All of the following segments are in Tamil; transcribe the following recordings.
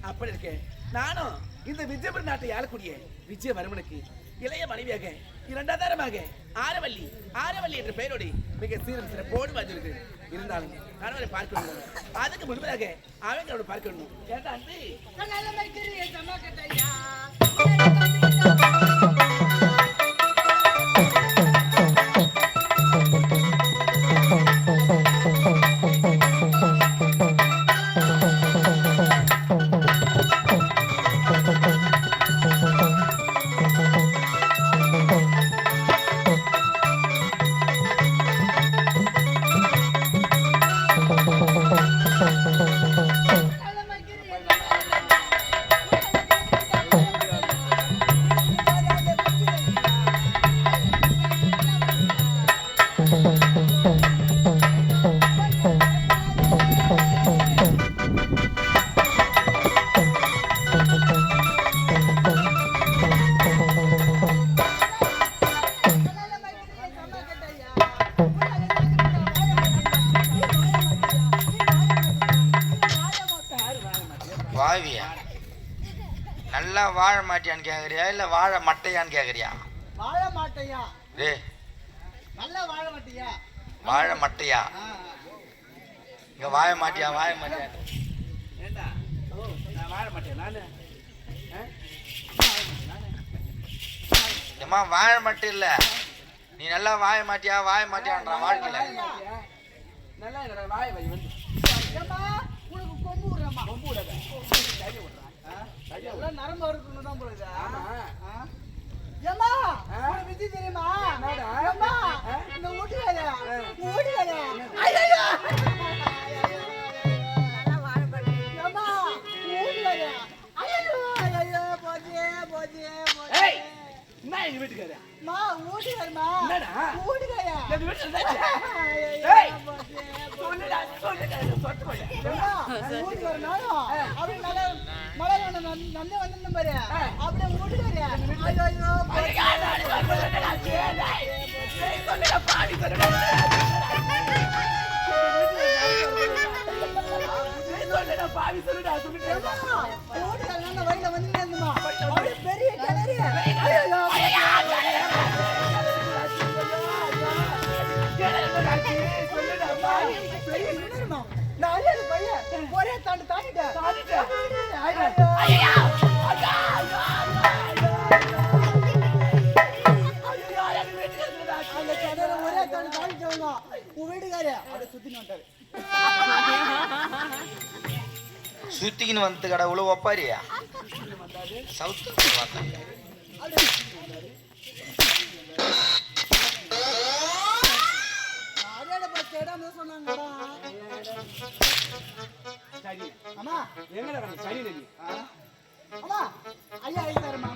அப்படி இருக்கேன். நானும் இந்த விஜயபுரி நாட்டை ஆளக்கூடிய விஜயவர்மனுக்கு இளைய மனைவியாக இரண்டாதாரமாக ஆரவல்லி என்ற பெயரோடு மிக சீரம் சிறப்போடு வந்திருக்கு. இருந்தாலும் கணவரை பார்க்க வேண்டும். அதுக்கு முன்பதாக அவங்களோட பார்க்க வேண்டும். கேட்டா அன்பு நல்லா வாழ மாட்டியான்னு கேக்குறியா இல்ல வாழ மட்டையான்னு கேக்குறியா? வாழ மாட்டையா? டேய் நல்லா வாழ மாட்டியா? வாழ மட்டையா? இங்க வாழ மாட்டியா? வாழ மாட்டியா? ஏண்டா ஓ நான் வாழ மாட்டேன். நானு ஏமா வாழ மட்டை இல்ல நீ நல்லா வாய மாட்டியான்றான் வாழ்க்கையில. நல்லா என்னடா வாய் வை வந்து ஏம்மா, உனக்கு கொம்பு விடுறேம்மா. கொம்பு விடாத தடி விடுறா எல்லாம் நரம்பு அறுக்கணும் தான் போல இருக்குதா? ஆமா ஏம்மா, உனக்கு விதி தெரியுமா? என்னடா? ஏம்மா, இந்த வீட்டுக்கார, வீட்டுக்கார. ஐயையோ! ஏம்மா, வீட்டுக்கார. ஐயையோ, ஐயையோ, போச்சே, போச்சே, போச்சே. ஏய் என்ன எங்க வீட்டுக்கார அம்மா, வீட்டுக்காரம்மா. என்னடா? வீட்டுக்கார. எங்க வீட்டுல இருந்தாச்சு ஐயையோ, ஏய் போச்சே, போச்சே. சொல்லுடா சொத்து போய் ஏம்மா, வீட்டுக்கார நானும் அப்படியே நல்லா மழை நன்மை வந்து பாரு. அப்படியே வீட்டுக்கார. ஐயையோ, போச்சே. ஒரே தாண்டு தாண்டிட்டேன். அந்த கடையில ஒரே தாண்டு தாண்டிட்டவங்க உன் வீட்டுக்காரு அப்படியே சுத்தின்னு வந்துட்டாரு. சுத்திக்கின்னு வந்து கடை உள்ள ஒப்பாரியா சவுத்து பார்த்தாங்க. அடையாள பஸ் இடம் சொன்னாங்கடா. சரி அம்மா, எங்கடா வந்து சரி நெல்லி அம்மா, ஐயா ஐயாருமா.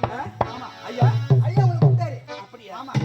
ஆமா ஐயா ஐயா உங்களுக்கு கூப்பிட்டாரு. அப்படியா ஆமா.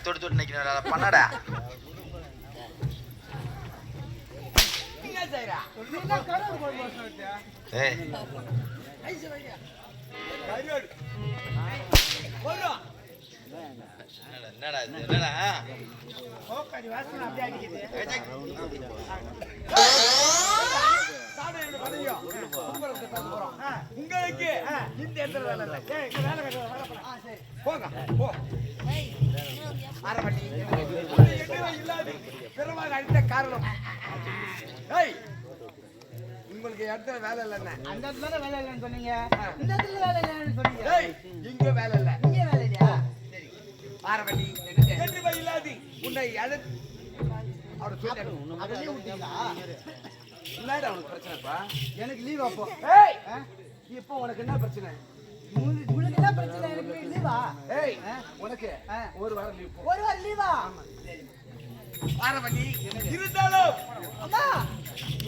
தொட்டு தொட்டு நிக்கிறா பண்ணடா. ஏய் என்னடா இது என்னடா ஓகடி வாசனை அப்படியே அடிக்குது சாப்பிடு என்ன பண்ணுங்க பார்க்க போறோம். உங்களுக்கு இந்த இடத்துல வேலை இல்லை. ஏய், இங்க வேலை கிடையாது, வேலை பண்ண. சரி. போங்க, போ. ஆரவள்ளி, இல்லாது பெருமாள் அடித்த காரணம். ஏய், உங்களுக்கு இடத்துல வேலை இல்லைன்னு. அந்த இடத்துல வேலை இல்லைன்னு சொன்னீங்க. இந்த இடத்துல வேலை இல்லைன்னு சொன்னீங்க. ஏய், இங்க வேலை இல்லை. இங்கே வேலை இல்லையா? சரி. ஆரவள்ளி, என்று இல்லாது உன்னை அழைத்து அவரை சொல்லி அதை லீவ் விட்டீங்களா? என்னடா உனக்கு பிரச்சனைப்பா? எனக்கு லீவ் அப்போ. ஏய், இப்போ உனக்கு என்ன பிரச்சனை? உங்களுக்கு என்ன பிரச்சனை? எனக்கு லீவா? ஏய், உனக்கு ஒரு வாரம் லீவ். ஒரு வாரம் லீவா? ஆரவள்ளி, இருந்தாலும் அம்மா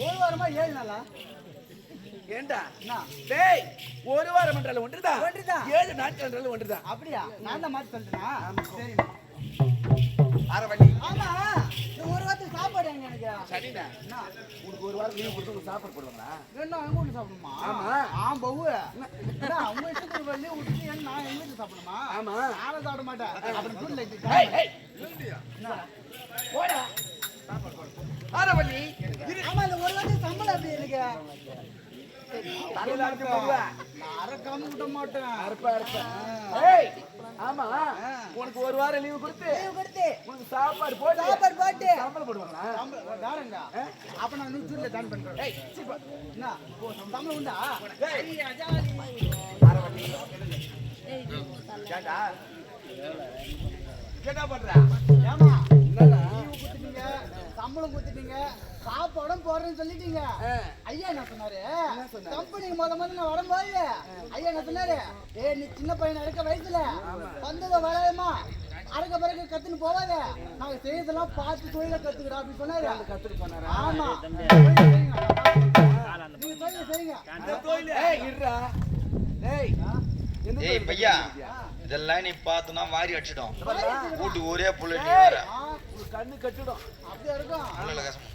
ஒரு வாரமா 7 நாளா? ஏண்டா என்ன? டேய், ஒரு வாரம் என்றாலும் ஒன்றுதான், ஒன்றுதான். 7 நாட்கள் என்றாலும் ஒன்றுதான். அப்படியா? நான் தான் மாத்தி சொல்லிட்டேனா? சரி. ஆரவள்ளி, ஆமா இந்த ஒரு வாரத்துக்கு சாப்பாடு எங்க எனக்கு? சரிடா. என்ன? உனக்கு ஒரு வாரம் லீவ் கொடுத்து உனக்கு சாப்பாடு போடுவாங்களா? என்ன எங்க வீட்டுல சாப்பிடணுமா? ஆமா. பவு உங்க இஷ்டத்துக்கு லீவ் விட்டுட்டு நான் எங்க வீட்டுல சாப்பிடணுமா? ஆமா. நானும் சாப்பிட மாட்டேன். அப்புறம் தூண்ல ஏய், ஏய், போடா. ஆரவள்ளி, ஆமா இந்த ஒரு வாரத்துக்கு சம்பளம் எப்படி எனக்கு? தலையில அடிச்சு போடுவா. நான் அரைக்காம விட மாட்டேன். அறுப்பா, அறுப்பா. ஏய், ஆமா, உனக்கு ஒரு வாரம் லீவு கொடுத்து லீவ் கொடுத்து உனக்கு சாப்பாடு போட்டு சாப்பாடு போட்டு சம்பளம் போடுவாங்களா? சம்பளம் தாரங்க. அப்ப நான் 100 ஜாயின் பண்றேன். ஏய், சீப்பா. என்ன சம்பளம் உண்டா? ஏய், அஜாலி. ஆரவள்ளி, கேட்டா என்ன பண்ற? ஏமா என்னடா? லீவு கொடுத்துட்டீங்க, சம்பளம் கொடுத்துட்டீங்க, சாப்பாடும் போடுறேன்னு சொல்லிட்டீங்க. ஐயா என்ன சொன்னாரு? கம்பெனிக்கு முதல்ல நான் வரும்போது ஐயா என்ன சொன்னாரு? ஏய் நீ சின்ன பையன் இருக்க வயசுல வந்தத வளையமா அரைக்க பிறகு கத்துன்னு போவாத, நாங்க செய்யறதெல்லாம் பார்த்து தொழில கத்துக்கிறோம் அப்படின்னு சொன்னாரு. கத்துட்டு போனாரா? ஆமா நீங்க தொழில செய்யுங்க. அந்த தொழில். ஏய், இருடா. ஏய், எந்த ஏய் தொழில் பையா, கத்துக்கிட்டியா? இதெல்லாம் நீ பார்த்தனா வாரி அடிச்சிடும். வீட்டுக்கு ஒரே புள்ள நீ ஏய், வேற. உன் கண்ணு கட்டிடும். அப்படியே இருக்கும். நல்ல கசம்.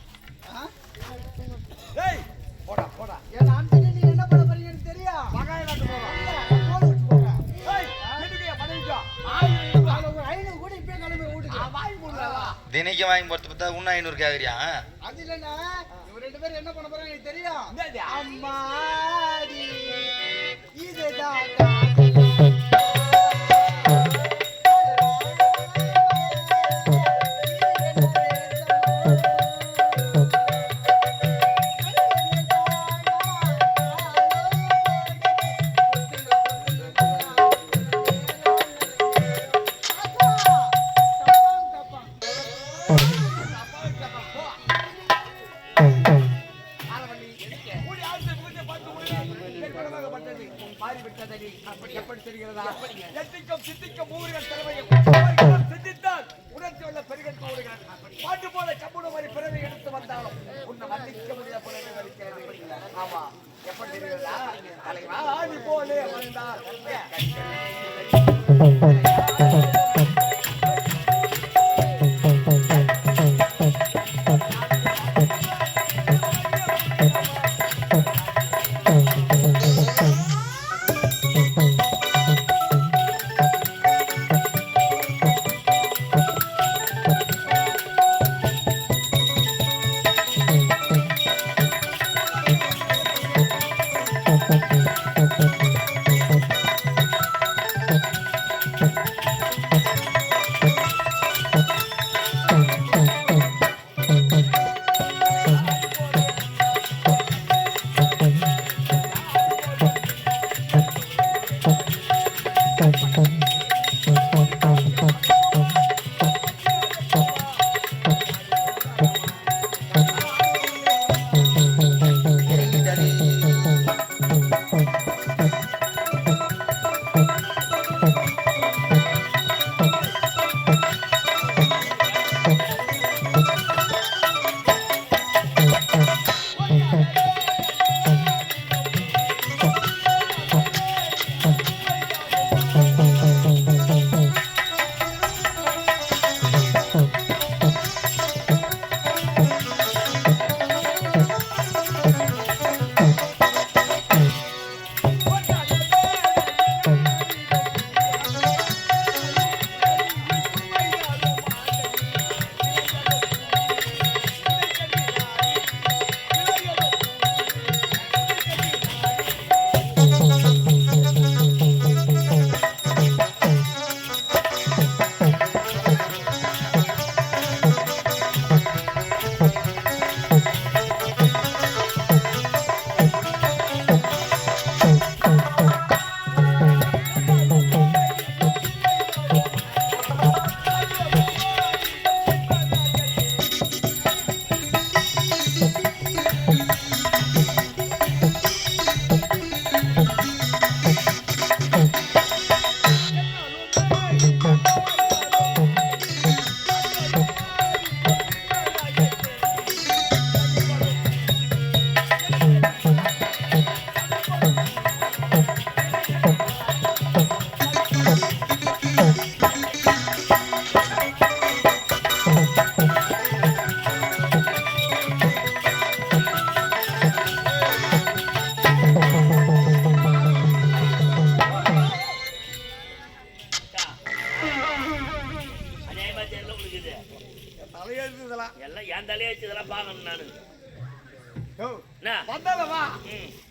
ஏய், போடா, போடா. என் அண்ணன் நீங்க என்ன பண்ண போறீங்கன்னு தெரியும். மகாய நாட்டு போறோம். தோல் விட்டு போறேன். ஏய், எதுக்கு என் பதவிக்கா? 1000 அதுல ஒரு 500 கூட இப்பயே கிளம்பி வீட்டுக்கு. வாங்கி போடுறா. தினைக்கு வாங்கி போறது பார்த்தா இன்னும் 500 கேக்குறியா? அது இல்லைன்னா இவங்க 2 பேரும் என்ன பண்ண போறாங்க எனக்கு தெரியும். என்னது? அம்மாடி இதுதான் ஆரவள்ளி, கூடி ஆழ்ந்த முகத்தை பார்த்து உடனே ஏற்படமாக பட்டது. மாறிவிட்டதடி. எப்படி தெரிகிறதா? எத்திக்கும் சித்திக்கும் ஊர்கள் தலைமையும் சிந்தித்தால் உணர்ச்சி உள்ள பெருகற்கு ஊர்கள் பாட்டு போல கம்முடு மாதிரி பிறவை எடுத்து வந்தாலும் உன்னை மன்னிக்க முடியாத பிறவை வலிக்கிறது. ஆமா, எப்படி தெரிகிறதா? தலைவா ஆதி போலே வந்தால்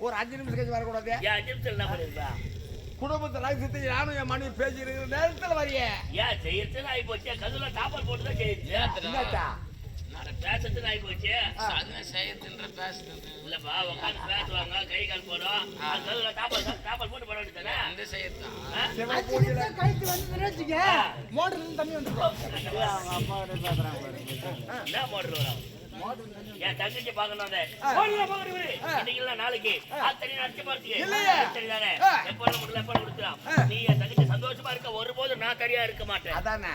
ஒரு 5 நிமிஷம் கழிச்சு வரக்கூடாது? ஏன் 5 நிமிஷம் என்ன பண்ணிருப்பா? குடும்பத்தை ரகசியத்தை நானும் என் மனைவி பேசி இருக்கிற நேரத்துல வரையே ஏன் செய்யறதுன்னு ஆகி போச்சு, கதுல டாப்பர் போட்டு தான் செய்யுது. என்னத்தா? பேசுறதுன்னு ஆகி போச்சு. செய்யறதுன்ற பேசுறது இல்லப்பா, உட்காந்து பேசுவாங்க, கை கால் போடும், கதுல டாப்பர் போட்டு பண்ண வேண்டியதானே. அந்த செய்யறதான் சிவ 5 பூஜையில நிமிஷம் கழிச்சு வந்து வச்சுக்க மோட்டர்ல இருந்து தண்ணி வந்துடும். என்ன மோட்டர் வரும்? என் தங்கச்சி பார்க்கணும் அந்த ஓடியா பாக்குற இவரு. இன்னைக்கு இல்ல நாளைக்கு ஆத்தடி அடிச்சு பார்த்துக்கு இல்லையே. சரிதானே? எப்ப முடியல எப்ப கொடுக்கலாம். நீ என் தங்கச்சி சந்தோஷமா இருக்க, ஒருபோதும் நான் தனியா இருக்க மாட்டேன். அதானே